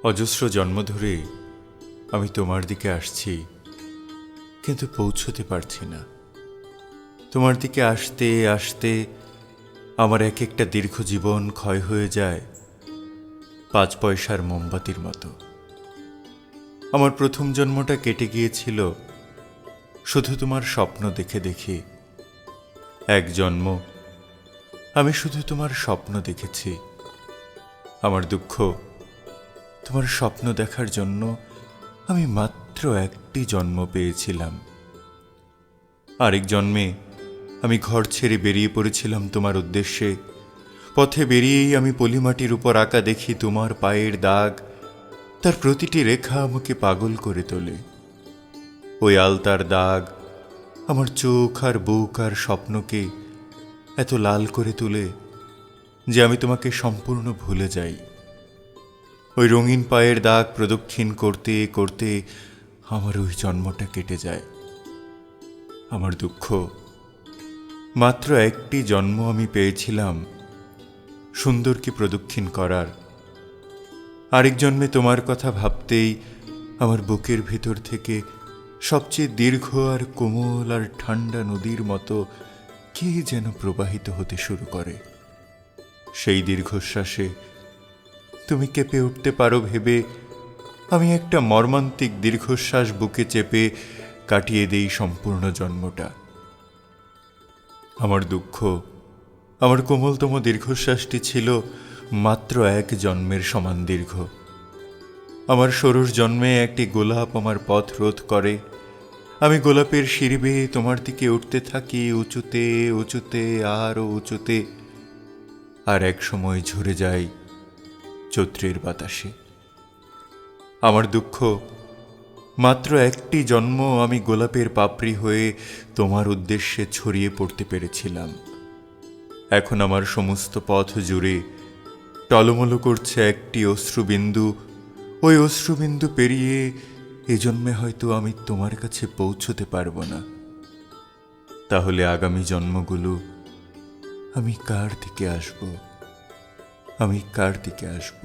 অজস্র জন্ম ধরে আমি তোমার দিকে আসছি, কিন্তু পৌঁছতে পারছি না। তোমার দিকে আসতে আসতে আমার এক একটা দীর্ঘ জীবন ক্ষয় হয়ে যায় 5 পয়সার মোমবাতির মতো। আমার প্রথম জন্মটা কেটে গিয়েছিল শুধু তোমার স্বপ্ন দেখে দেখে। এক জন্ম আমি শুধু তোমার স্বপ্ন দেখেছি। আমার দুঃখ, তোমার স্বপ্ন দেখার জন্য আমি মাত্র একটি জন্ম পেয়েছিলাম। আরেক জন্মে আমি ঘর ছেড়ে বেরিয়ে পড়েছিলাম তোমার উদ্দেশ্যে। পথে বেরিয়েই আমি পলিমাটির উপর আঁকা দেখি তোমার পায়ের দাগ। তার প্রতিটি রেখা আমাকে পাগল করে তোলে। ওই আলতার দাগ আমার চোখ আর বুক আর স্বপ্নকে এত লাল করে তোলে যে আমি তোমাকে সম্পূর্ণ ভুলে যাই। ওই রঙিন পায়ের দাগ প্রদক্ষিণ করতে করতে আমার ওই জন্মটা কেটে যায়। আমার দুঃখ, মাত্র একটি জন্ম আমি পেয়েছিলাম সুন্দরকে প্রদক্ষিণ করার। আরেক জন্মে তোমার কথা ভাবতেই আমার বুকের ভিতর থেকে সবচেয়ে দীর্ঘ আর কোমল আর ঠান্ডা নদীর মতো কে যেন প্রবাহিত হতে শুরু করে। সেই দীর্ঘশ্বাসে তুমি কেঁপে উঠতে পারো ভেবে আমি একটা মর্মান্তিক দীর্ঘশ্বাস বুকে চেপে কাটিয়ে দেই সম্পূর্ণ জন্মটা। আমার দুঃখ, আমার কোমলতম দীর্ঘশ্বাসটি ছিল মাত্র এক জন্মের সমান দীর্ঘ। আমার ষোড়শ জন্মে একটি গোলাপ আমার পথ রোধ করে। আমি গোলাপের সিঁড়ি বেয়ে তোমার দিকে উঠতে থাকি, উঁচুতে উঁচুতে আরও উঁচুতে, আর এক সময় ঝরে যাই চৈত্রের বাতাসে। আমার দুঃখ, মাত্র একটি জন্ম আমি গোলাপের পাপড়ি হয়ে তোমার উদ্দেশ্যে ছড়িয়ে পড়তে পেরেছিলাম। এখন আমার সমস্ত পথ জুড়ে টলমল করছে একটি অশ্রুবিন্দু। ওই অশ্রুবিন্দু পেরিয়ে এ জন্মে হয়তো আমি তোমার কাছে পৌঁছতে পারবো না। তাহলে আগামী জন্মগুলো আমি কার দিকে আসব? আমি কার দিকে আসব?